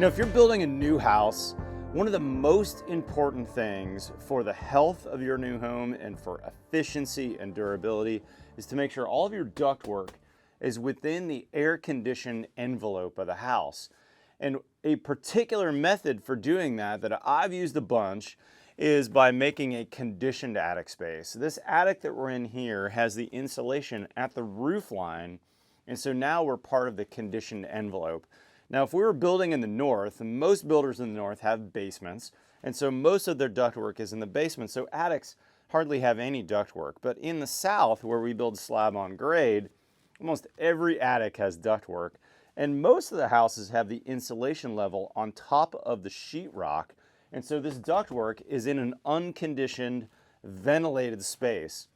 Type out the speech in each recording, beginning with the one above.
If you're building a new house, one of the most important things for the health of your new home and for efficiency and durability is to make sure all of your ductwork is within the air-conditioned envelope of the house. And a particular method for doing that I've used a bunch is by making a conditioned attic space. This attic that we're in here has the insulation at the roof line, and so now we're part of the conditioned envelope. Now, if we were building in the north, and most builders in the north have basements, and so most of their ductwork is in the basement, so attics hardly have any ductwork. But in the south, where we build slab on grade, almost every attic has ductwork, and most of the houses have the insulation level on top of the sheetrock, and so this ductwork is in an unconditioned, ventilated space.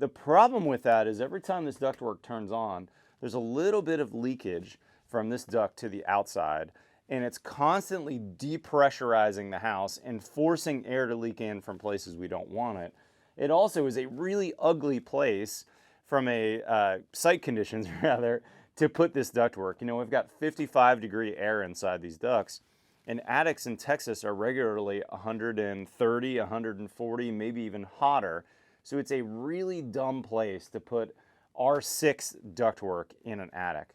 The problem with that is every time this ductwork turns on, there's a little bit of leakage from this duct to the outside, and it's constantly depressurizing the house and forcing air to leak in from places we don't want it. It also is a really ugly place from a site conditions rather to put this ductwork. We've got 55-degree air inside these ducts, and attics in Texas are regularly 130, 140, maybe even hotter. So it's a really dumb place to put R6 ductwork in an attic.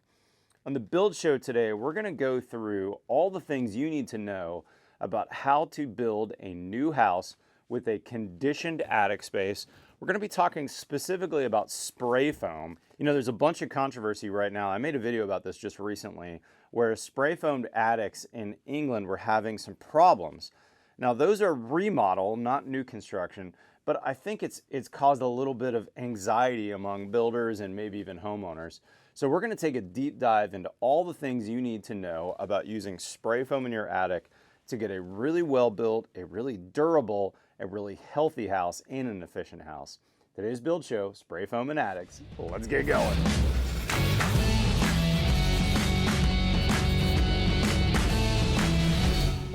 On the Build Show today, we're going to go through all the things you need to know about how to build a new house with a conditioned attic space. We're going to be talking specifically about spray foam. There's a bunch of controversy right now. I made a video about this just recently where spray foamed attics in England were having some problems. Now, those are remodel, not new construction, but I think it's caused a little bit of anxiety among builders and maybe even homeowners. So we're going to take a deep dive into all the things you need to know about using spray foam in your attic to get a really well-built, a really durable, a really healthy house and an efficient house. Today's Build Show, spray foam in attics. Let's get going.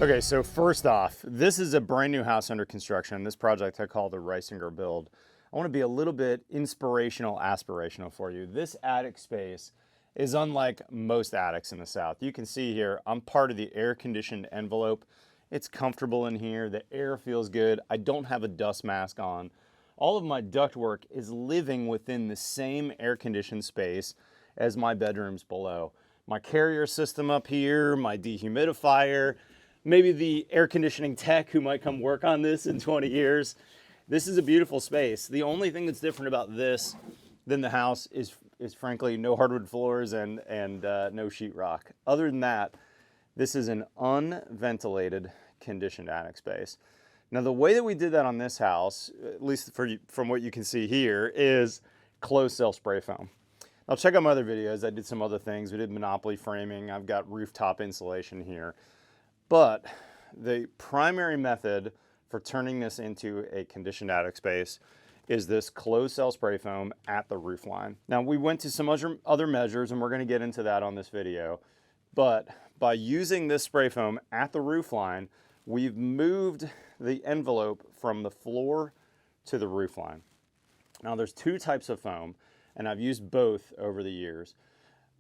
Okay, so first off, this is a brand new house under construction. This project I call the Reisinger build. I want to be a little bit inspirational, aspirational for you. This attic space is unlike most attics in the South. You can see here, I'm part of the air-conditioned envelope. It's comfortable in here. The air feels good. I don't have a dust mask on. All of my ductwork is living within the same air-conditioned space as my bedrooms below. My carrier system up here, my dehumidifier, maybe the air conditioning tech who might come work on this in 20 years. This is a beautiful space. The only thing that's different about this than the house is frankly no hardwood floors and no sheetrock. Other than that, this is an unventilated conditioned attic space. Now, the way that we did that on this house, at least from what you can see here, is ClosedCell spray foam. Now, check out my other videos. I did some other things. We did Monopoly framing. I've got rooftop insulation here. But the primary method for turning this into a conditioned attic space is this ClosedCell spray foam at the roof line. Now, we went to some other measures, and we're going to get into that on this video. But by using this spray foam at the roof line, we've moved the envelope from the floor to the roof line. Now, there's two types of foam, and I've used both over the years: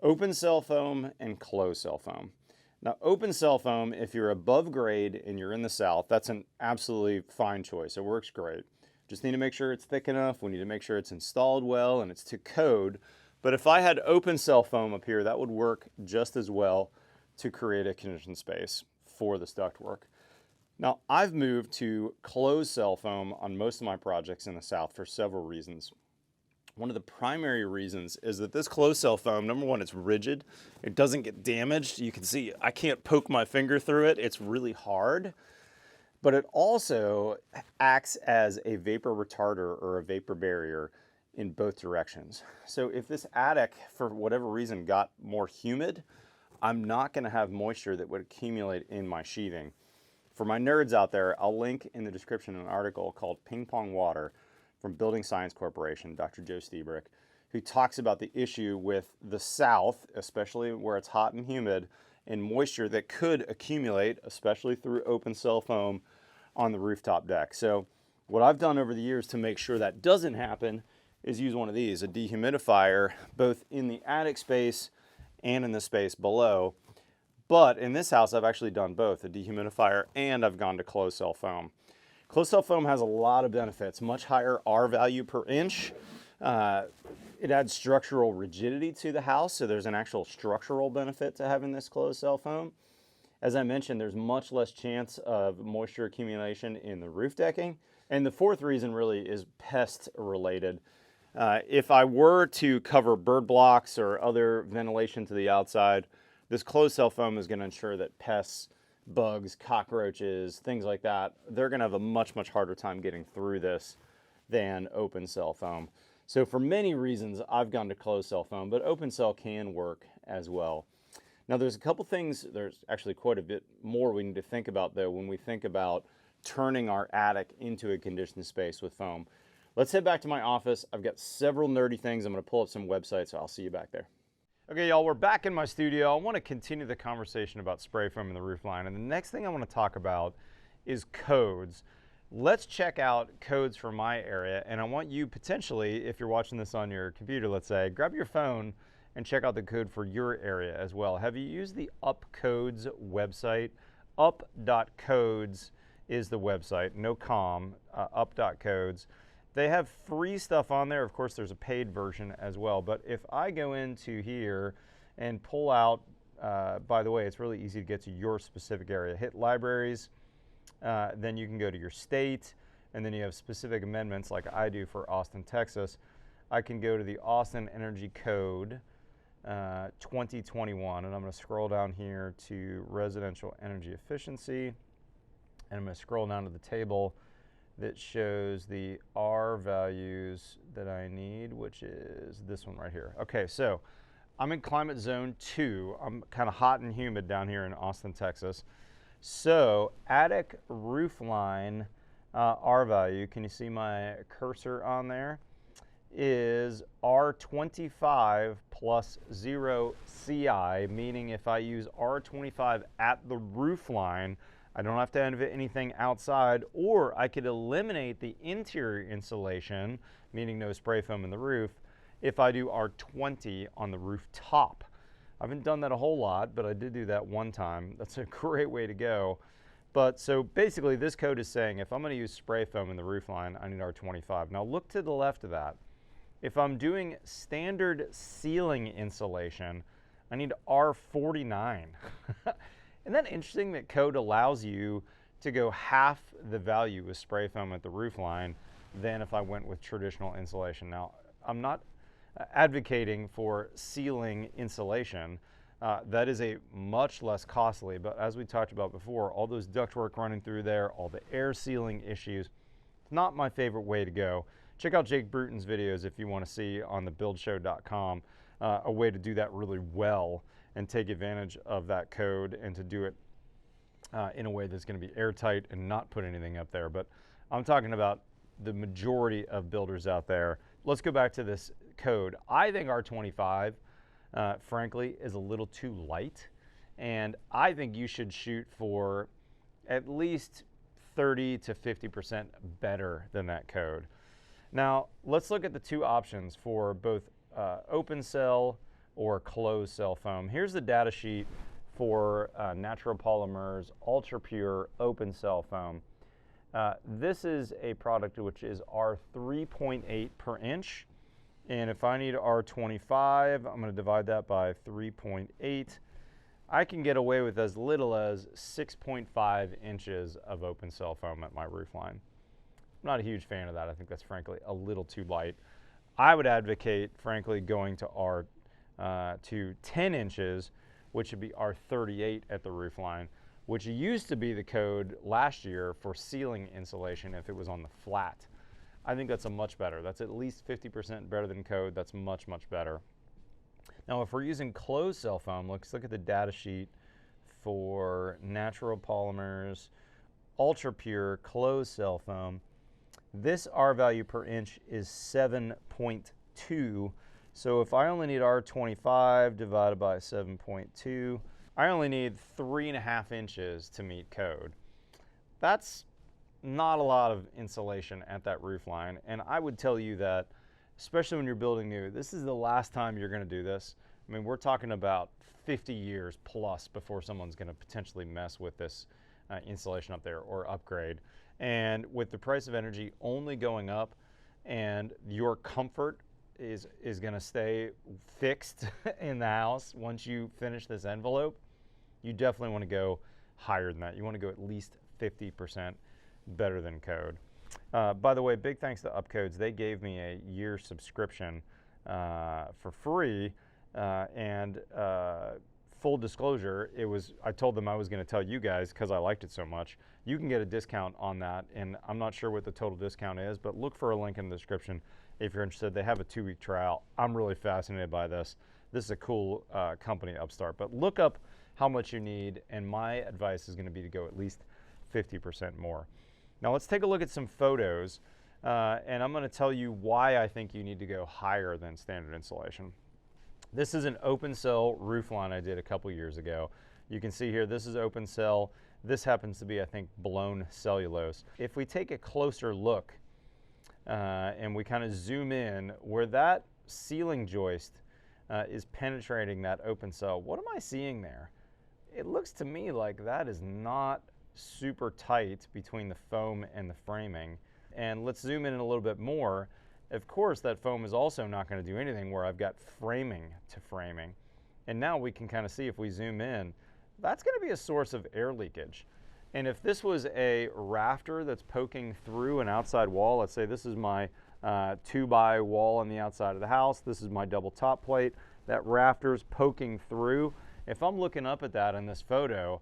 OpenCell foam and ClosedCell foam. Now, OpenCell foam, if you're above grade and you're in the South, that's an absolutely fine choice. It works great. Just need to make sure it's thick enough. We need to make sure it's installed well and it's to code. But if I had OpenCell foam up here, that would work just as well to create a conditioned space for this ductwork. Now, I've moved to ClosedCell foam on most of my projects in the South for several reasons. One of the primary reasons is that this ClosedCell foam, number one, it's rigid. It doesn't get damaged. You can see I can't poke my finger through it. It's really hard. But it also acts as a vapor retarder or a vapor barrier in both directions. So if this attic, for whatever reason, got more humid, I'm not going to have moisture that would accumulate in my sheathing. For my nerds out there, I'll link in the description an article called Ping Pong Water from Building Science Corporation, Dr. Joe Stiebrick, who talks about the issue with the South, especially where it's hot and humid, and moisture that could accumulate, especially through OpenCell foam on the rooftop deck. So what I've done over the years to make sure that doesn't happen is use one of these, a dehumidifier, both in the attic space and in the space below. But in this house, I've actually done both, a dehumidifier and I've gone to ClosedCell foam. ClosedCell foam has a lot of benefits, much higher R value per inch. It adds structural rigidity to the house, so there's an actual structural benefit to having this ClosedCell foam. As I mentioned, there's much less chance of moisture accumulation in the roof decking. And the fourth reason really is pest related. If I were to cover bird blocks or other ventilation to the outside, this ClosedCell foam is going to ensure that pests, bugs, cockroaches, things like that, they're going to have a much harder time getting through this than OpenCell foam. So for many reasons, I've gone to ClosedCell foam, but OpenCell can work as well. Now there's a couple things, there's actually quite a bit more we need to think about though when we think about turning our attic into a conditioned space with foam. Let's head back to my office. I've got several nerdy things. I'm going to pull up some websites, so I'll see you back there. Okay, y'all, we're back in my studio. I want to continue the conversation about spray foam in the roof line. And the next thing I want to talk about is codes. Let's check out codes for my area. And I want you potentially, if you're watching this on your computer, let's say, grab your phone and check out the code for your area as well. Have you used the UpCodes website? Up.codes is the website, no com, up.codes. They have free stuff on there. Of course, there's a paid version as well. But if I go into here and pull out, by the way, it's really easy to get to your specific area. Hit libraries, then you can go to your state, and then you have specific amendments like I do for Austin, Texas. I can go to the Austin Energy Code 2021, and I'm going to scroll down here to residential energy efficiency, and I'm going to scroll down to the table that shows the R values that I need, which is this one right here. Okay, so I'm in climate zone 2. I'm kind of hot and humid down here in Austin, Texas. So attic roof line R value, can you see my cursor on there, is R25 plus 0 CI, meaning if I use R25 at the roof line, I don't have to have anything outside, or I could eliminate the interior insulation, meaning no spray foam in the roof, if I do R20 on the rooftop. I haven't done that a whole lot, but I did do that one time. That's a great way to go. But so basically this code is saying if I'm going to use spray foam in the roof line, I need R25. Now look to the left of that. If I'm doing standard ceiling insulation, I need R49. Isn't that interesting that code allows you to go half the value with spray foam at the roof line than if I went with traditional insulation? Now, I'm not advocating for ceiling insulation. That is a much less costly, but as we talked about before, all those ductwork running through there, all the air sealing issues, it's not my favorite way to go. Check out Jake Bruton's videos if you want to see on the buildshow.com a way to do that really well and take advantage of that code and to do it in a way that's going to be airtight and not put anything up there. But I'm talking about the majority of builders out there. Let's go back to this code. I think R25, frankly, is a little too light, and I think you should shoot for at least 30 to 50% better than that code. Now, let's look at the two options for both OpenCell or ClosedCell foam. Here's the data sheet for Natural Polymers Ultra Pure OpenCell foam. This is a product which is R3.8 per inch, and if I need R25, I'm going to divide that by 3.8. I can get away with as little as 6.5 inches of OpenCell foam at my roof line. I'm not a huge fan of that. I think that's frankly a little too light. I would advocate, frankly, going to to 10 inches, which would be R38 at the roof line, which used to be the code last year for ceiling insulation if it was on the flat. I think that's a much better. That's at least 50% better than code. That's much better. Now, if we're using ClosedCell foam, let's look at the data sheet for Natural Polymers Ultra Pure ClosedCell foam. This R value per inch is 7.2. So if I only need R25 divided by 7.2, I only need 3.5 inches to meet code. That's not a lot of insulation at that roof line. And I would tell you that, especially when you're building new, this is the last time you're going to do this. I mean, we're talking about 50 years plus before someone's going to potentially mess with this insulation up there or upgrade. And with the price of energy only going up and your comfort is going to stay fixed in the house once you finish this envelope, you definitely want to go higher than that. You want to go at least 50% better than code. By the way, big thanks to Upcodes. They gave me a year subscription for free, and full disclosure, I told them I was going to tell you guys because I liked it so much. You can get a discount on that, and I'm not sure what the total discount is, but look for a link in the description if you're interested. They have a 2-week trial. I'm really fascinated by this. This is a cool company, Upstart. But look up how much you need, and my advice is going to be to go at least 50% more. Now let's take a look at some photos, and I'm going to tell you why I think you need to go higher than standard insulation. This is an OpenCell roof line I did a couple years ago. You can see here, this is OpenCell. This happens to be, I think, blown cellulose. If we take a closer look and we kind of zoom in, where that ceiling joist is penetrating that OpenCell, what am I seeing there? It looks to me like that is not super tight between the foam and the framing. And let's zoom in a little bit more. Of course, that foam is also not going to do anything where I've got framing to framing. And now we can kind of see, if we zoom in, that's going to be a source of air leakage. And if this was a rafter that's poking through an outside wall, let's say this is my 2x wall on the outside of the house, this is my double top plate, that rafter's poking through. If I'm looking up at that in this photo,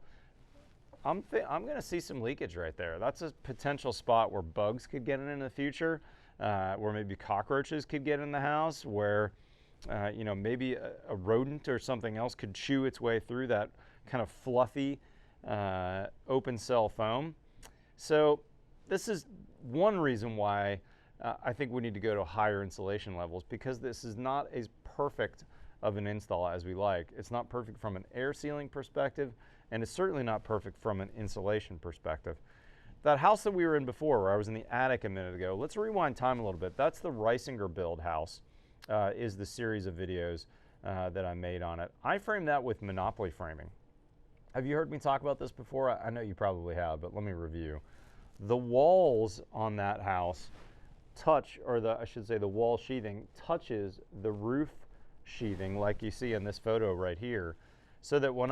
I'm going to see some leakage right there. That's a potential spot where bugs could get in the future, where maybe cockroaches could get in the house, where you know, maybe a rodent or something else could chew its way through that kind of fluffy OpenCell foam. So this is one reason why I think we need to go to higher insulation levels, because this is not as perfect of an install as we like. It's not perfect from an air sealing perspective, and it's certainly not perfect from an insulation perspective. That house that we were in before, where I was in the attic a minute ago, let's rewind time a little bit. That's the Reisinger Buildhouse, is the series of videos that I made on it. I framed that with Monopoly framing. Have you heard me talk about this before? I know you probably have, but let me review. The walls on that house touch, or I should say the wall sheathing touches the roof sheathing, like you see in this photo right here, so that when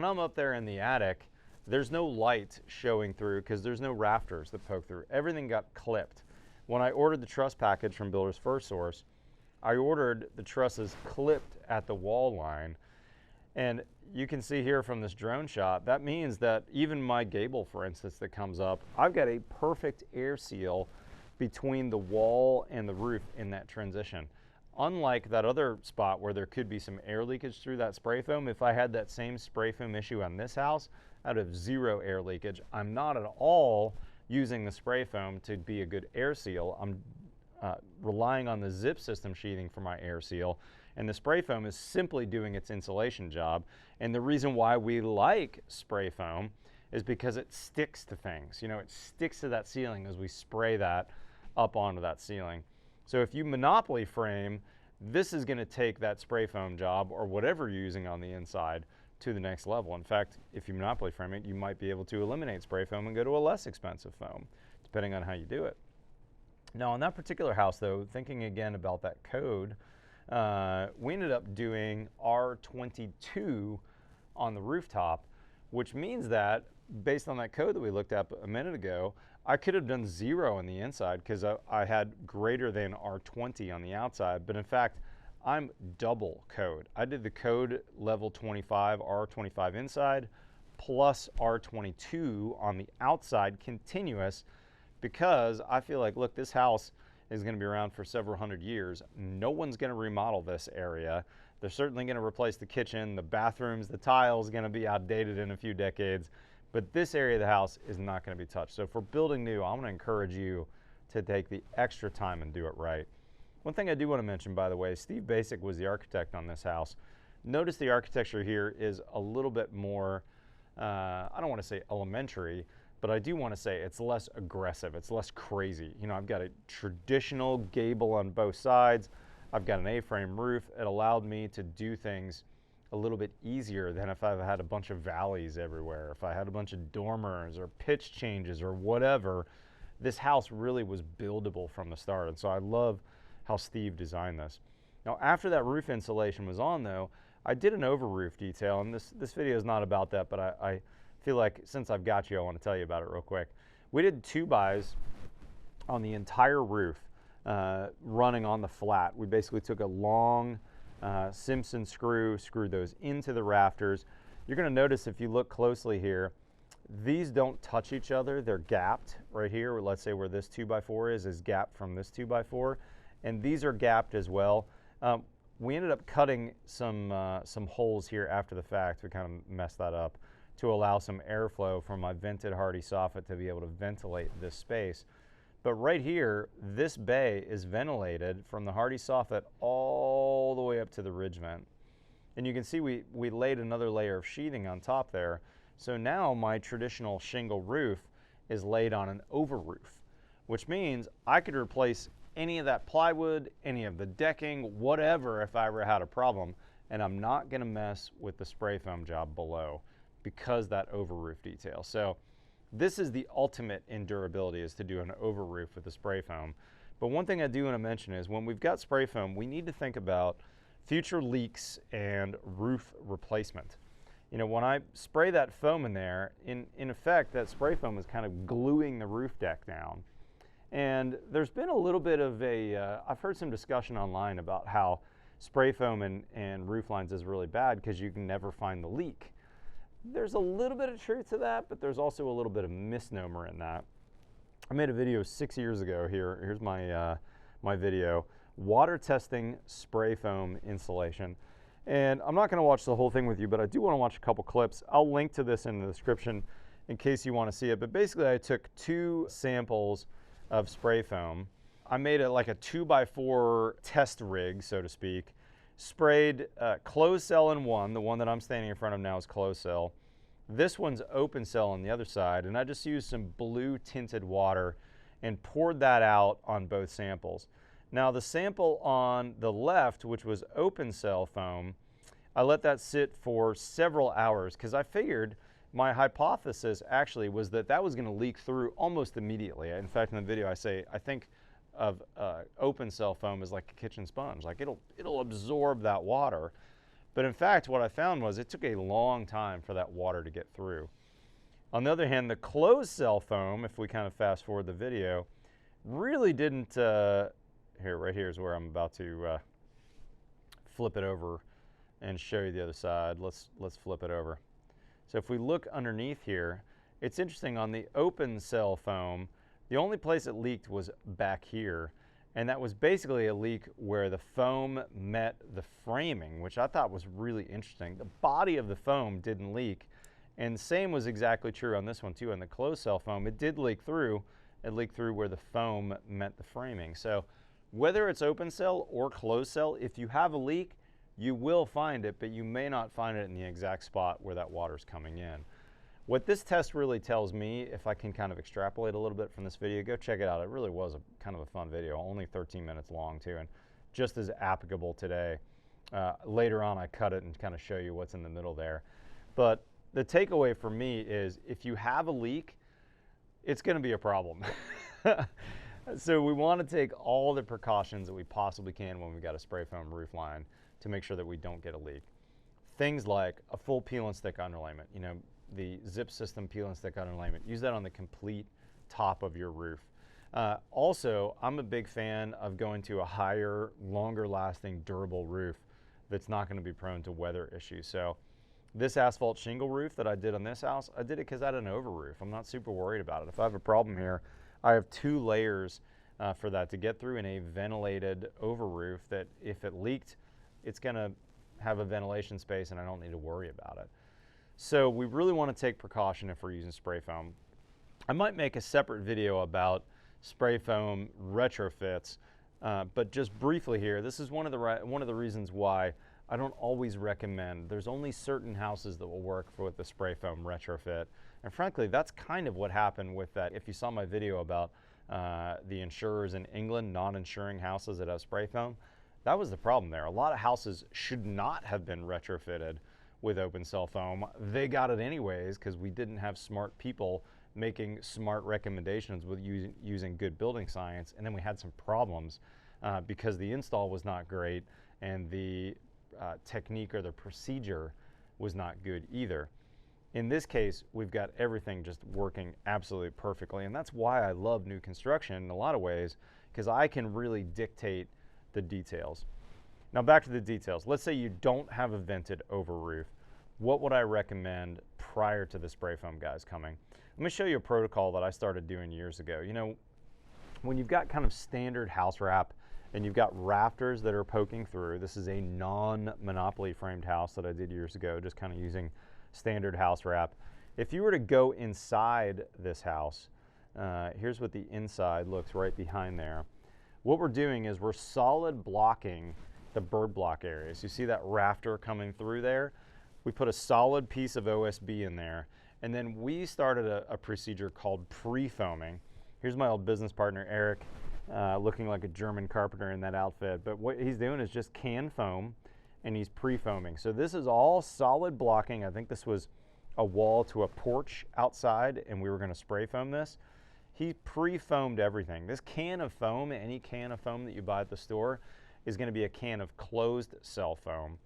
I'm up there in the attic, there's no light showing through because there's no rafters that poke through. Everything got clipped. When I ordered the truss package from Builder's First Source, I ordered the trusses clipped at the wall line. And you can see here from this drone shot, that means that even my gable, for instance, that comes up, I've got a perfect air seal between the wall and the roof in that transition. Unlike that other spot where there could be some air leakage through that spray foam, if I had that same spray foam issue on this house, I'd have zero air leakage. I'm not at all using the spray foam to be a good air seal. I'm relying on the zip system sheathing for my air seal, and the spray foam is simply doing its insulation job. And the reason why we like spray foam is because it sticks to things. You know, it sticks to that ceiling as we spray that up onto that ceiling. So if you Monopoly frame, this is going to take that spray foam job or whatever you're using on the inside to the next level. In fact, if you Monopoly frame it, you might be able to eliminate spray foam and go to a less expensive foam, depending on how you do it. Now on that particular house though, thinking again about that code, we ended up doing R22 on the rooftop, which means that based on that code that we looked at a minute ago, I could have done 0 on the inside because I had greater than R20 on the outside, but in fact, I'm double code. I did the code level 25, R25 inside, plus R22 on the outside continuous, because I feel like, look, this house is going to be around for several hundred years. No one's going to remodel this area. They're certainly going to replace the kitchen, the bathrooms, the tiles going to be outdated in a few decades. But this area of the house is not going to be touched. So for building new, I'm going to encourage you to take the extra time and do it right. One thing I do want to mention, by the way, Steve Basic was the architect on this house. Notice the architecture here is a little bit more, I don't want to say elementary, but I do want to say it's less aggressive, it's less crazy. You know, I've got a traditional gable on both sides. I've got an A-frame roof. It allowed me to do things a little bit easier than if I've had a bunch of valleys everywhere, if I had a bunch of dormers or pitch changes or whatever. This house really was buildable from the start, and so I love how Steve designed this. Now, after that roof insulation was on though, I did an over roof detail, and this video is not about that, but I feel like since I've got you, I want to tell you about it real quick. We did 2-bys on the entire roof, running on the flat. We basically took a long Simpson screw, screwed those into the rafters. You're going to notice if you look closely here, these don't touch each other. They're gapped right here. Let's say where this 2x4 is gapped from this 2x4, and these are gapped as well. We ended up cutting some holes here after the fact. We kind of messed that up to allow some airflow from my vented hardy soffit to be able to ventilate this space. But right here, this bay is ventilated from the hardy soffit all the way up to the ridge vent. And you can see we laid another layer of sheathing on top there. So now my traditional shingle roof is laid on an over roof, which means I could replace any of that plywood, any of the decking, whatever, if I ever had a problem, and I'm not gonna mess with the spray foam job below because that over roof detail. So this is the ultimate in durability, is to do an over roof with the spray foam. But one thing I do want to mention is when we've got spray foam, we need to think about future leaks and roof replacement. You know, when I spray that foam in there, in effect, that spray foam is kind of gluing the roof deck down. And there's been a little bit of I've heard some discussion online about how spray foam and roof lines is really bad because you can never find the leak. There's a little bit of truth to that, but there's also a little bit of misnomer in that. I made a video 6 years ago here. Here's my, my video, water testing spray foam insulation. And I'm not gonna watch the whole thing with you, but I do wanna watch a couple clips. I'll link to this in the description in case you wanna see it. But basically I took 2 samples of spray foam. I made it like a 2x4 test rig, so to speak. Sprayed ClosedCell in one. The one that I'm standing in front of now is ClosedCell. This one's OpenCell on the other side, and I just used some blue tinted water and poured that out on both samples. Now the sample on the left, which was OpenCell foam, I let that sit for several hours because I figured my hypothesis actually was that that was going to leak through almost immediately. In fact, in the video I say I think of OpenCell foam is like a kitchen sponge. Like it'll absorb that water. But in fact, what I found was it took a long time for that water to get through. On the other hand, the ClosedCell foam, if we kind of fast forward the video, really didn't, right here is where I'm about to flip it over and show you the other side. Let's flip it over. So if we look underneath here, it's interesting on the OpenCell foam, the only place it leaked was back here, and that was basically a leak where the foam met the framing, which I thought was really interesting. The body of the foam didn't leak, and the same was exactly true on this one too. On the ClosedCell foam, it did leak through. It leaked through where the foam met the framing. So whether it's OpenCell or ClosedCell, if you have a leak, you will find it, but you may not find it in the exact spot where that water's coming in. What this test really tells me, if I can kind of extrapolate a little bit from this video, go check it out. It really was a kind of a fun video, only 13 minutes long too, and just as applicable today. Later on, I cut it and kind of show you what's in the middle there. But the takeaway for me is if you have a leak, it's gonna be a problem. So we want to take all the precautions that we possibly can when we've got a spray foam roof line to make sure that we don't get a leak. Things like a full peel and stick underlayment, you know, the zip system peel and stick underlayment. Use that on the complete top of your roof. Also, I'm a big fan of going to a higher, longer lasting, durable roof that's not going to be prone to weather issues. So this asphalt shingle roof that I did on this house, I did it because I had an over roof. I'm not super worried about it. If I have a problem here, I have 2 layers for that to get through in a ventilated over roof that if it leaked, it's going to have a ventilation space and I don't need to worry about it. So we really want to take precaution if we're using spray foam. I might make a separate video about spray foam retrofits, but just briefly here, this is one of the reasons why I don't always recommend. There's only certain houses that will work with the spray foam retrofit, and frankly, that's kind of what happened with that. If you saw my video about the insurers in England not insuring houses that have spray foam, That was the problem there. A lot of houses should not have been retrofitted with OpenCell foam. They got it anyways because we didn't have smart people making smart recommendations with using good building science, and then we had some problems because the install was not great and the technique or the procedure was not good either. In this case, we've got everything just working absolutely perfectly, and that's why I love new construction in a lot of ways, because I can really dictate the details. Now back to the details. Let's say you don't have a vented over roof. What would I recommend prior to the spray foam guys coming? Let me show you a protocol that I started doing years ago. You know, when you've got kind of standard house wrap and you've got rafters that are poking through, this is a non-monopoly framed house that I did years ago, just kind of using standard house wrap. If you were to go inside this house, here's what the inside looks right behind there. What we're doing is we're solid blocking the bird block areas. You see that rafter coming through there? We put a solid piece of OSB in there, and then we started a procedure called pre-foaming. Here's my old business partner, Eric, looking like a German carpenter in that outfit, but what he's doing is just can foam, and he's pre-foaming. So this is all solid blocking. I think this was a wall to a porch outside, and we were gonna spray foam this. He pre-foamed everything. This can of foam, any can of foam that you buy at the store, is gonna be a can of ClosedCell foam.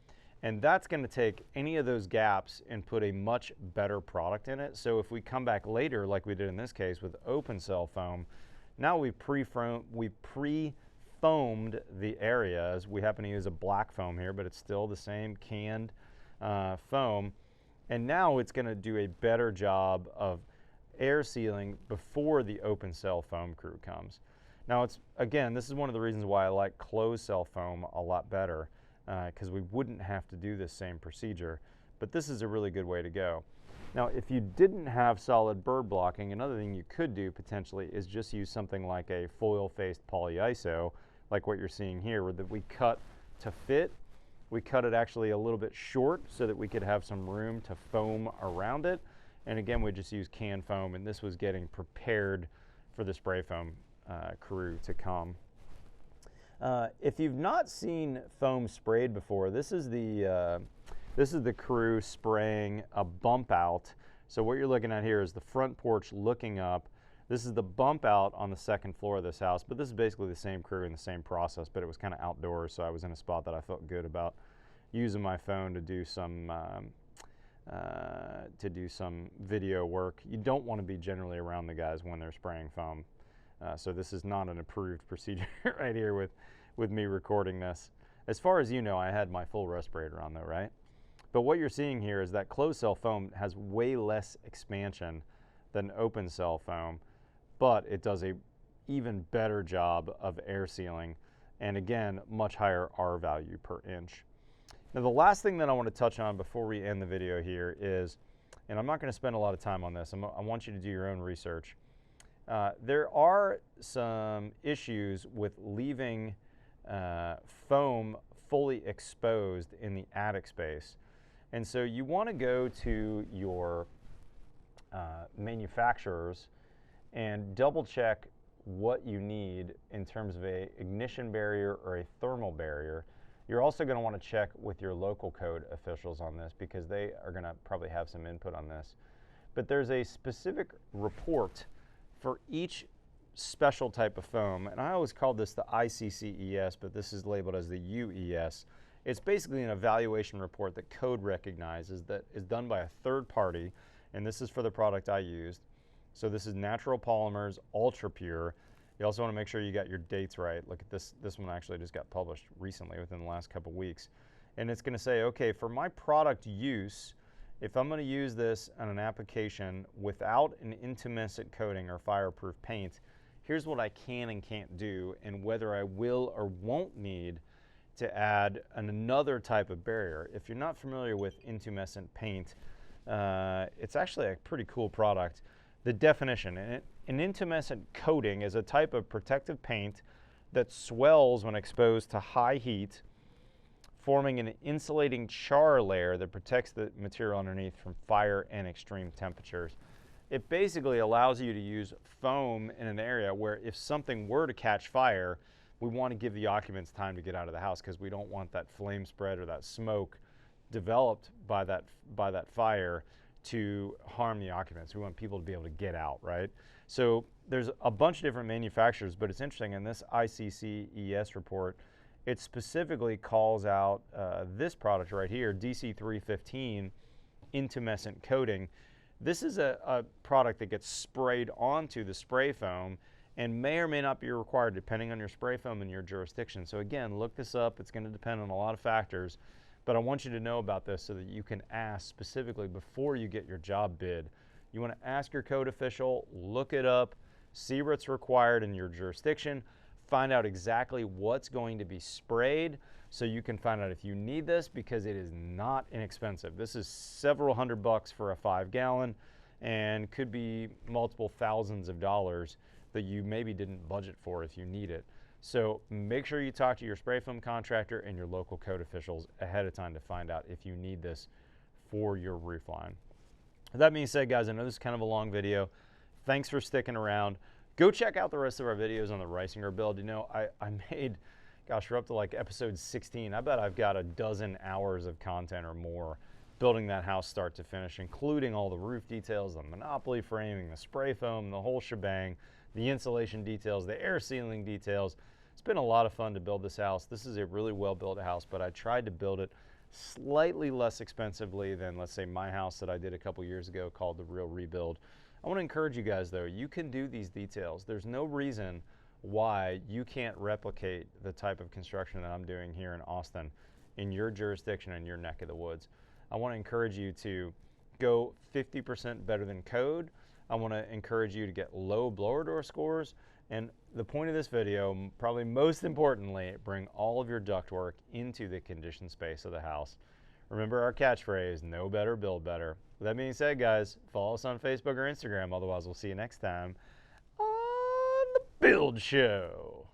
And that's gonna take any of those gaps and put a much better product in it. So if we come back later, like we did in this case with OpenCell foam, now we pre-foamed the areas. We happen to use a black foam here, but it's still the same canned foam. And now it's gonna do a better job of air sealing before the OpenCell foam crew comes. Now again, this is one of the reasons why I like ClosedCell foam a lot better, because we wouldn't have to do this same procedure, but this is a really good way to go. Now, if you didn't have solid bird blocking, another thing you could do potentially is just use something like a foil-faced polyiso, like what you're seeing here, where we cut to fit. We cut it actually a little bit short so that we could have some room to foam around it. And again, we just use can foam, and this was getting prepared for the spray foam crew to come. If you've not seen foam sprayed before, this is the crew spraying a bump out. So what you're looking at here is the front porch looking up. This is the bump out on the second floor of this house, but this is basically the same crew and the same process, but it was kind of outdoors, so I was in a spot that I felt good about using my phone to do some video work. You don't want to be generally around the guys when they're spraying foam. So this is not an approved procedure right here with me recording this. As far as you know, I had my full respirator on though, right? But what you're seeing here is that ClosedCell foam has way less expansion than OpenCell foam, but it does a even better job of air sealing, and again, much higher R value per inch. Now the last thing that I want to touch on before we end the video here is, and I'm not going to spend a lot of time on this, I want you to do your own research. There are some issues with leaving foam fully exposed in the attic space. And so you want to go to your manufacturers and double check what you need in terms of a ignition barrier or a thermal barrier. You're also going to want to check with your local code officials on this, because they are going to probably have some input on this. But there's a specific report for each special type of foam, and I always called this the ICCES, but this is labeled as the UES. It's basically an evaluation report that code recognizes that is done by a third party, and this is for the product I used. So this is natural polymers, ultra pure. You also want to make sure you got your dates right. Look at this. This one actually just got published recently within the last couple weeks. And it's going to say, okay, for my product use, if I'm going to use this on an application without an intumescent coating or fireproof paint, here's what I can and can't do, and whether I will or won't need to add another type of barrier. If you're not familiar with intumescent paint, it's actually a pretty cool product. The definition, an intumescent coating is a type of protective paint that swells when exposed to high heat, forming an insulating char layer that protects the material underneath from fire and extreme temperatures. It basically allows you to use foam in an area where if something were to catch fire, we want to give the occupants time to get out of the house because we don't want that flame spread or that smoke developed by that fire to harm the occupants. We want people to be able to get out, right? So there's a bunch of different manufacturers, but it's interesting, in this ICCES report, it specifically calls out this product right here, DC315 intumescent coating. This is a product that gets sprayed onto the spray foam and may or may not be required depending on your spray foam and your jurisdiction. So again, look this up. It's going to depend on a lot of factors, but I want you to know about this so that you can ask specifically before you get your job bid. You want to ask your code official, look it up, see what's required in your jurisdiction, find out exactly what's going to be sprayed so you can find out if you need this, because it is not inexpensive. This is several $100 for a 5-gallon and could be multiple thousands of dollars that you maybe didn't budget for if you need it. So make sure you talk to your spray foam contractor and your local code officials ahead of time to find out if you need this for your roof line. With that being said, guys, I know this is kind of a long video. Thanks for sticking around. Go check out the rest of our videos on the Reisinger build. You know, I made, gosh, we're up to like episode 16. I bet I've got a dozen hours of content or more building that house start to finish, including all the roof details, the monopoly framing, the spray foam, the whole shebang, the insulation details, the air sealing details. It's been a lot of fun to build this house. This is a really well-built house, but I tried to build it slightly less expensively than, let's say, my house that I did a couple years ago called the Real Rebuild. I want to encourage you guys, though, you can do these details. There's no reason why you can't replicate the type of construction that I'm doing here in Austin in your jurisdiction and your neck of the woods. I want to encourage you to go 50% better than code. I want to encourage you to get low blower door scores. And the point of this video, probably most importantly, bring all of your ductwork into the conditioned space of the house. Remember our catchphrase, know better, build better. With that being said, guys, follow us on Facebook or Instagram. Otherwise, we'll see you next time on The Build Show.